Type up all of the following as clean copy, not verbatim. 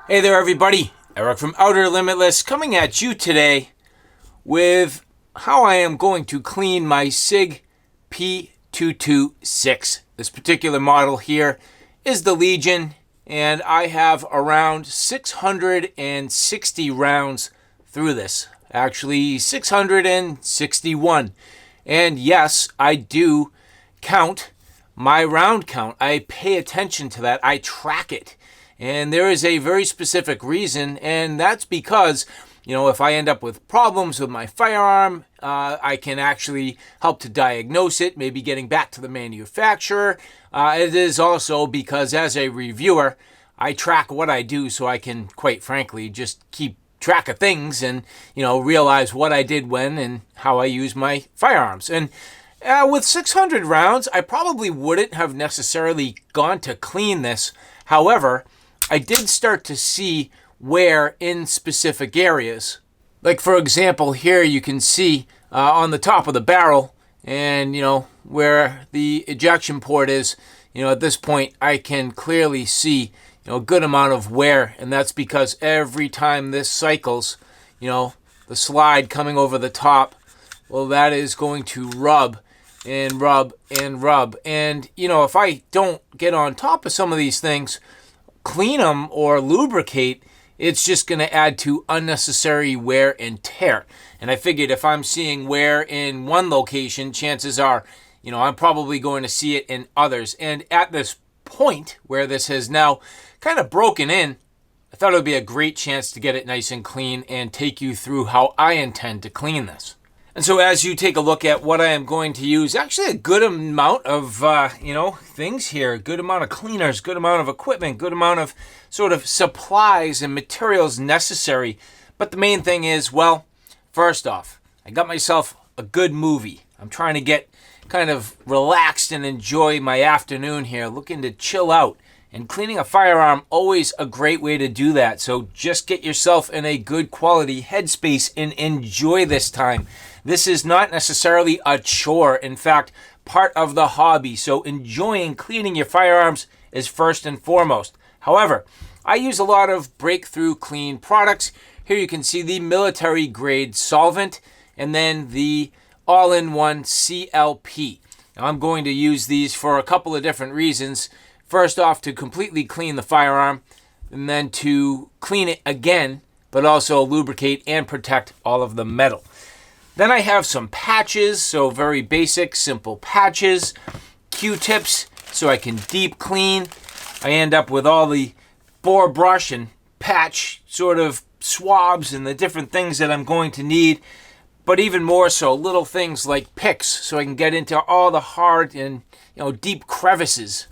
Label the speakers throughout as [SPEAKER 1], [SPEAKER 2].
[SPEAKER 1] Hey there everybody, Eric from Outer Limitless coming at you today with how I am going to clean my Sig P226. This particular model here is the Legion, and I have around 660 rounds through this. Actually 661. And yes, I do count my round count. I pay attention to that. I track it. And there is a very specific reason, and that's because, if I end up with problems with my firearm, I can actually help to diagnose it, maybe getting back to the manufacturer. It is also because as a reviewer, I track what I do so I can, quite frankly, just keep track of things and, realize what I did when and how I use my firearms. And with 600 rounds, I probably wouldn't have necessarily gone to clean this. However, I did start to see wear in specific areas. Like, for example, here you can see on the top of the barrel and, where the ejection port is, at this point I can clearly see, a good amount of wear. And that's because every time this cycles, the slide coming over the top, well, that is going to rub and rub and rub. And, if I don't get on top of some of these things, clean them or lubricate, it's just going to add to unnecessary wear and tear. And I figured if I'm seeing wear in one location, chances are, I'm probably going to see it in others. And at this point where this has now kind of broken in, I thought it would be a great chance to get it nice and clean and take you through how I intend to clean this. And so as you take a look at what I am going to use, actually a good amount of, things here, good amount of cleaners, good amount of equipment, good amount of sort of supplies and materials necessary. But the main thing is, well, first off, I got myself a good movie. I'm trying to get kind of relaxed and enjoy my afternoon here, looking to chill out. And cleaning a firearm, always a great way to do that. So just get yourself in a good quality headspace and enjoy this time. This is not necessarily a chore. In fact, part of the hobby. So enjoying cleaning your firearms is first and foremost. However, I use a lot of breakthrough clean products. Here you can see the military grade solvent and then the all-in-one CLP. Now I'm going to use these for a couple of different reasons. First off, to completely clean the firearm, and then to clean it again, but also lubricate and protect all of the metal. Then I have some patches, so very basic, simple patches, Q-tips, so I can deep clean. I end up with all the bore brush and patch sort of swabs and the different things that I'm going to need, but even more so, little things like picks, so I can get into all the hard and deep crevices.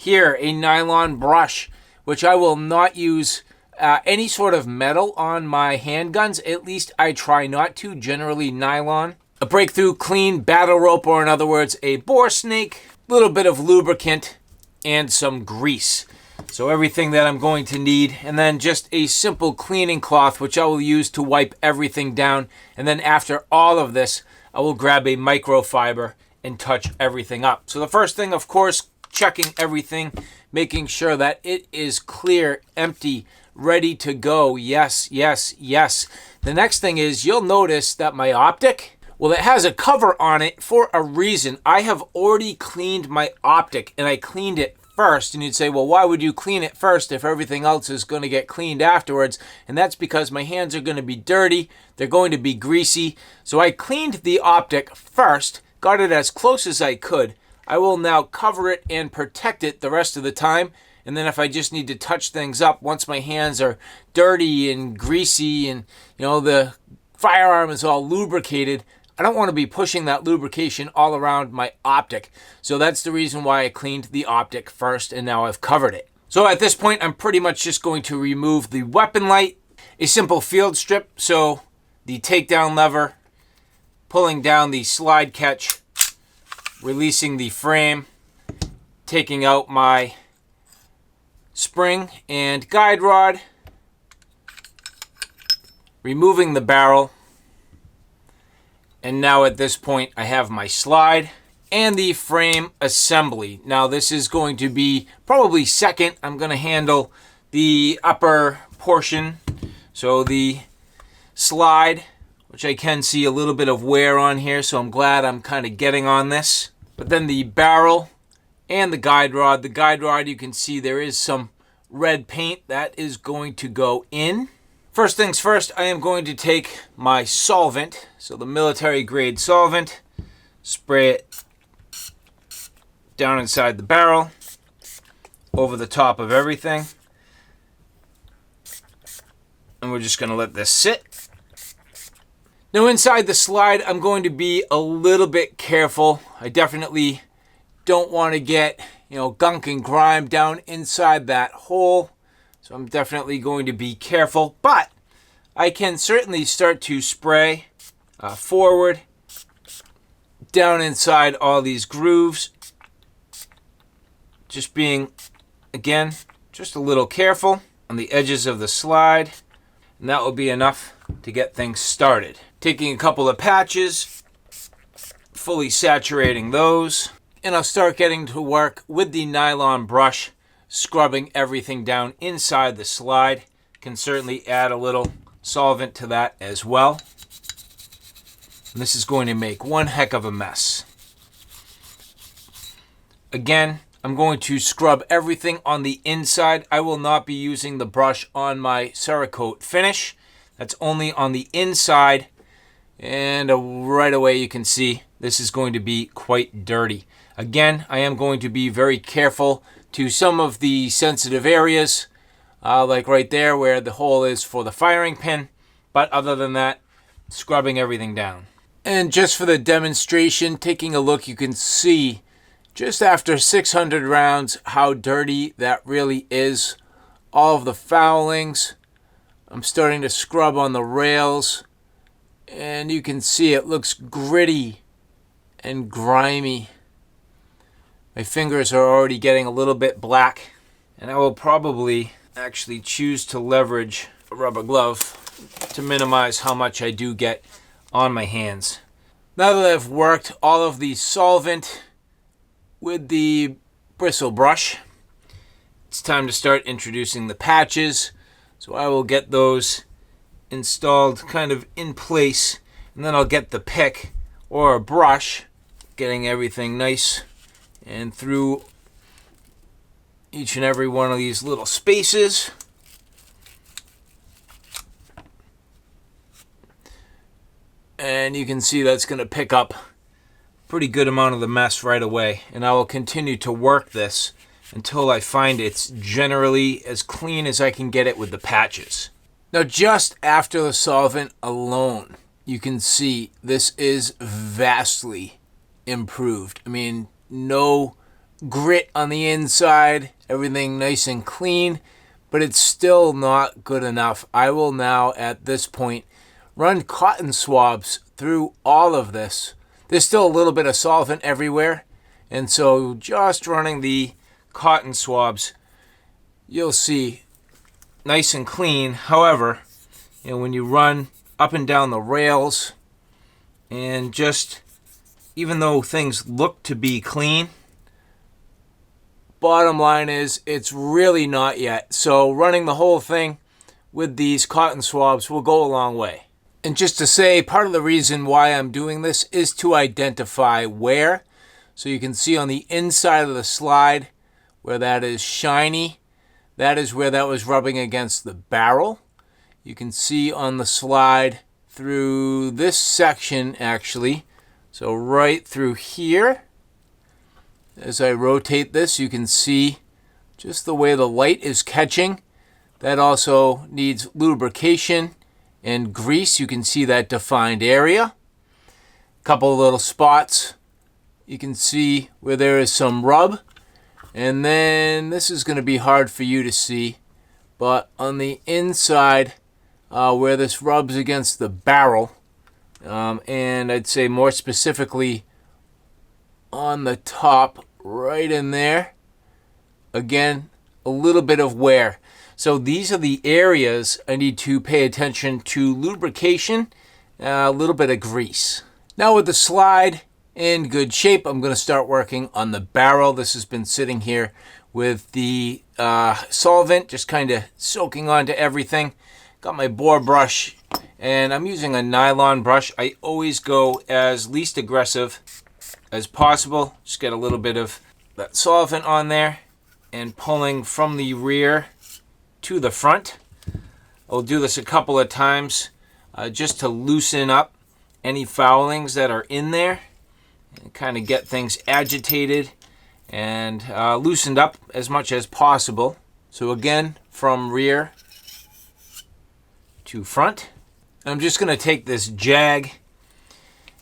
[SPEAKER 1] Here, a nylon brush, which I will not use any sort of metal on my handguns. At least I try not to, generally nylon. A breakthrough clean battle rope, or in other words, a bore snake, a little bit of lubricant, and some grease. So everything that I'm going to need, and then just a simple cleaning cloth, which I will use to wipe everything down. And then after all of this, I will grab a microfiber and touch everything up. So the first thing, of course, checking everything, making sure that it is clear, empty, ready to go. Yes, yes, yes. The next thing is you'll notice that my Optic, well, it has a cover on it for a reason. I have already cleaned my Optic and I cleaned it first. And you'd say, well, why would you clean it first if everything else is going to get cleaned afterwards? And that's because my hands are going to be dirty. They're going to be greasy. So I cleaned the Optic first, got it as close as I could. I will now cover it and protect it the rest of the time. And then if I just need to touch things up, once my hands are dirty and greasy and, the firearm is all lubricated, I don't want to be pushing that lubrication all around my Optic. So that's the reason why I cleaned the Optic first, and now I've covered it. So at this point, I'm pretty much just going to remove the weapon light, a simple field strip, so the takedown lever, pulling down the slide catch, releasing the frame, taking out my spring and guide rod, removing the barrel, and now at this point I have my slide and the frame assembly. Now this is going to be probably second. I'm going to handle the upper portion, so the slide, which I can see a little bit of wear on here, so I'm glad I'm kind of getting on this. But then the barrel and the guide rod. The guide rod, you can see there is some red paint that is going to go in. First things first, I am going to take my solvent, so the military grade solvent, spray it down inside the barrel, over the top of everything. And we're just going to let this sit. Now inside the slide, I'm going to be a little bit careful. I definitely don't want to get, gunk and grime down inside that hole. So I'm definitely going to be careful, but I can certainly start to spray forward, down inside all these grooves. Just being, again, just a little careful on the edges of the slide. And that will be enough to get things started. Taking a couple of patches, fully saturating those. And I'll start getting to work with the nylon brush, scrubbing everything down inside the slide. Can certainly add a little solvent to that as well. And this is going to make one heck of a mess. Again, I'm going to scrub everything on the inside. I will not be using the brush on my Cerakote finish. That's only on the inside. And right away you can see this is going to be quite dirty. Again, I am going to be very careful to some of the sensitive areas, like right there where the hole is for the firing pin. But other than that, scrubbing everything down. And just for the demonstration, taking a look, you can see just after 600 rounds how dirty that really is. All of the foulings. I'm starting to scrub on the rails. And you can see it looks gritty and grimy. My fingers are already getting a little bit black. And I will probably actually choose to leverage a rubber glove to minimize how much I do get on my hands. Now that I've worked all of the solvent with the bristle brush, it's time to start introducing the patches. So I will get those installed kind of in place, and then I'll get the pick or a brush, getting everything nice and through each and every one of these little spaces. And you can see that's going to pick up a pretty good amount of the mess right away. And I will continue to work this until I find it's generally as clean as I can get it with the patches. Now just after the solvent alone, you can see this is vastly improved. I mean, no grit on the inside, everything nice and clean, but it's still not good enough. I will now at this point run cotton swabs through all of this. There's still a little bit of solvent everywhere, and so just running the cotton swabs, you'll see nice and clean. However, when you run up and down the rails, and just even though things look to be clean, bottom line is it's really not yet. So running the whole thing with these cotton swabs will go a long way. And just to say, part of the reason why I'm doing this is to identify wear. So you can see on the inside of the slide where that is shiny, that is where that was rubbing against the barrel. You can see on the slide through this section actually. So right through here, as I rotate this, you can see just the way the light is catching. That also needs lubrication and grease. You can see that defined area. A couple of little spots. You can see where there is some rub. And then this is going to be hard for you to see, but on the inside where this rubs against the barrel, and I'd say more specifically on the top right in there, again, a little bit of wear. So these are the areas I need to pay attention to: lubrication, a little bit of grease. Now with the slide in good shape, I'm going to start working on the barrel. This has been sitting here with the solvent, just kind of soaking onto everything. Got my bore brush, and I'm using a nylon brush. I always go as least aggressive as possible. Just get a little bit of that solvent on there and pulling from the rear to the front. I'll do this a couple of times just to loosen up any foulings that are in there and kind of get things agitated and loosened up as much as possible. So again, from rear to front. I'm just going to take this jag,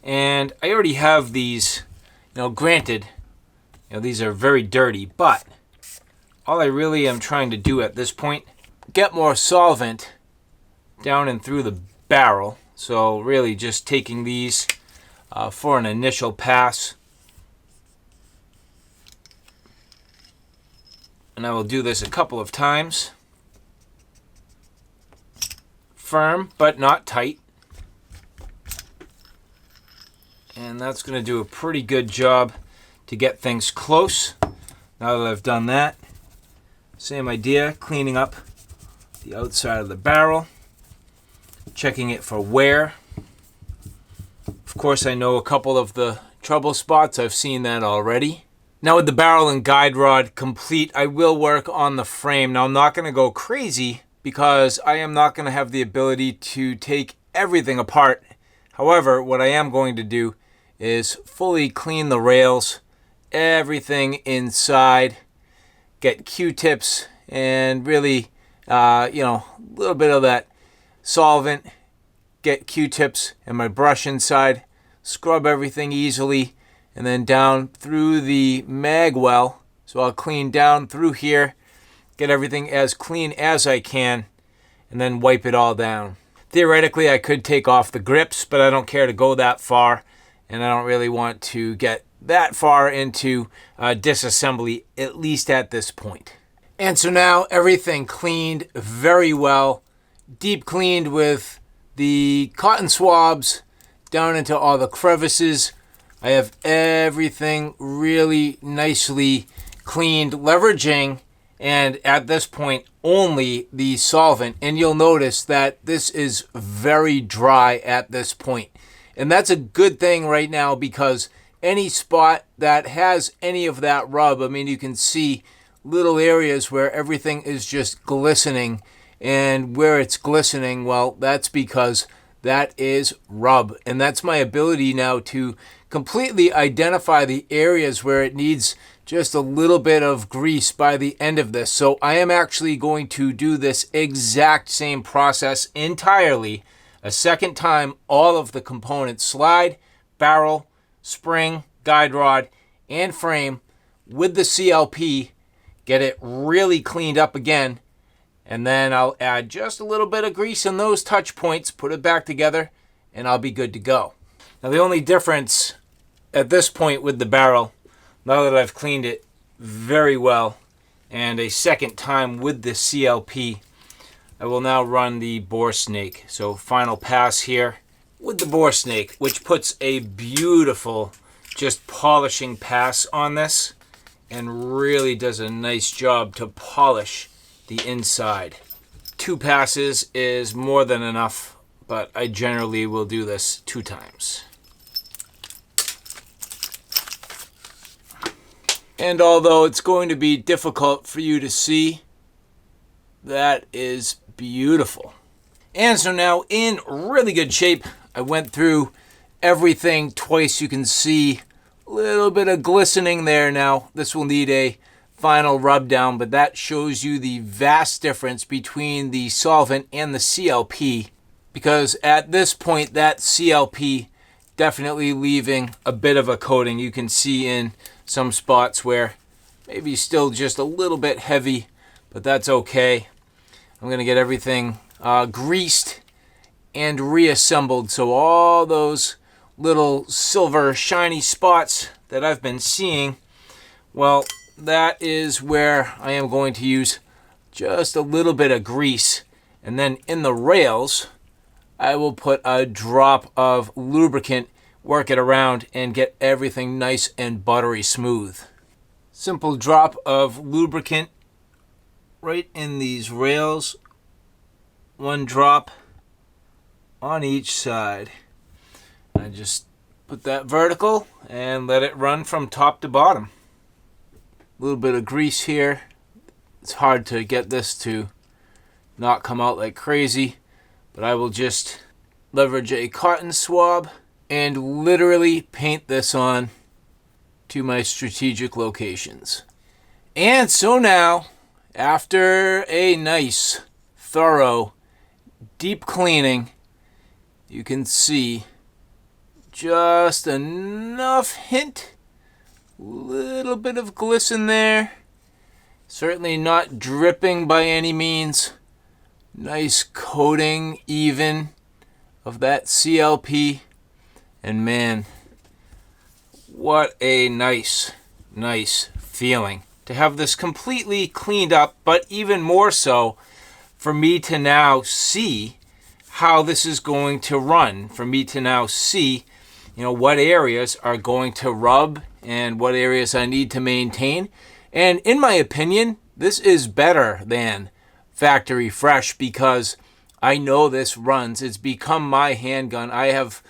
[SPEAKER 1] and I already have these, granted, these are very dirty, but all I really am trying to do at this point, get more solvent down and through the barrel. So really just taking these for an initial pass. And I will do this a couple of times. Firm, but not tight. And that's going to do a pretty good job to get things close. Now that I've done that, same idea, cleaning up the outside of the barrel, checking it for wear. Of course, I know a couple of the trouble spots. I've seen that already. Now with the barrel and guide rod complete, I will work on the frame. Now I'm not going to go crazy because I am not going to have the ability to take everything apart. However, what I am going to do is fully clean the rails, everything inside, get Q-tips and really, a little bit of that solvent, get Q-tips and my brush inside, scrub everything easily, and then down through the mag well. So I'll clean down through here, get everything as clean as I can, and then wipe it all down. Theoretically, I could take off the grips, but I don't care to go that far, and I don't really want to get that far into disassembly, at least at this point. And so now everything cleaned very well, deep cleaned with the cotton swabs down into all the crevices. I have everything really nicely cleaned, leveraging, and at this point, only the solvent. And you'll notice that this is very dry at this point. And that's a good thing right now, because any spot that has any of that rub, you can see little areas where everything is just glistening. And where it's glistening, well, that's because that is rub. And that's my ability now to completely identify the areas where it needs just a little bit of grease by the end of this. So I am actually going to do this exact same process entirely a second time. All of the components, slide, barrel, spring, guide rod, and frame with the CLP, get it really cleaned up again. And then I'll add just a little bit of grease in those touch points, put it back together, and I'll be good to go. Now the only difference at this point with the barrel, now that I've cleaned it very well, and a second time with the CLP, I will now run the bore snake. So final pass here with the bore snake, which puts a beautiful, just polishing pass on this, and really does a nice job to polish the inside. 2 passes is more than enough, but I generally will do this 2 times. And although it's going to be difficult for you to see, that is beautiful. And so now in really good shape, I went through everything twice. You can see a little bit of glistening there. Now this will need a final rub down, but that shows you the vast difference between the solvent and the CLP, because at this point that CLP definitely leaving a bit of a coating. You can see in some spots where maybe still just a little bit heavy, but that's okay. I'm going to get everything greased and reassembled, so all those little silver shiny spots that I've been seeing, well, that is where I am going to use just a little bit of grease. And then in the rails, I will put a drop of lubricant, work it around, and get everything nice and buttery smooth. Simple drop of lubricant right in these rails. One drop on each side. I just put that vertical and let it run from top to bottom. A little bit of grease here. It's hard to get this to not come out like crazy, but I will just leverage a cotton swab and literally paint this on to my strategic locations. And so now, after a nice, thorough, deep cleaning, you can see just enough hint, little bit of glisten there. Certainly not dripping by any means. Nice coating even of that CLP. And man, what a nice feeling to have this completely cleaned up, but even more so for me to now see how this is going to run, for me to now see, what areas are going to rub and what areas I need to maintain. And in my opinion, this is better than factory fresh because I know this runs. It's become my handgun. I have,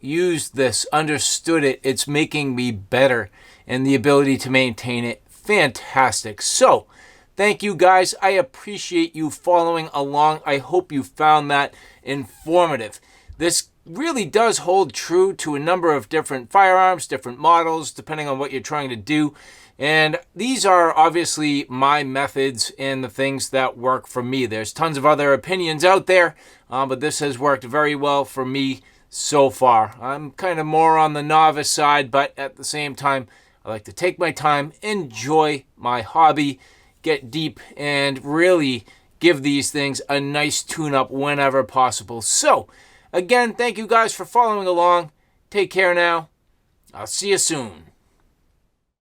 [SPEAKER 1] used this, understood it. It's making me better, and the ability to maintain it, fantastic. So, thank you guys. I appreciate you following along. I hope you found that informative. This really does hold true to a number of different firearms, different models, depending on what you're trying to do. And these are obviously my methods and the things that work for me. There's tons of other opinions out there, but this has worked very well for me so far. I'm kind of more on the novice side, but at the same time, I like to take my time, enjoy my hobby, get deep, and really give these things a nice tune-up whenever possible. So, again, thank you guys for following along. Take care now. I'll see you soon.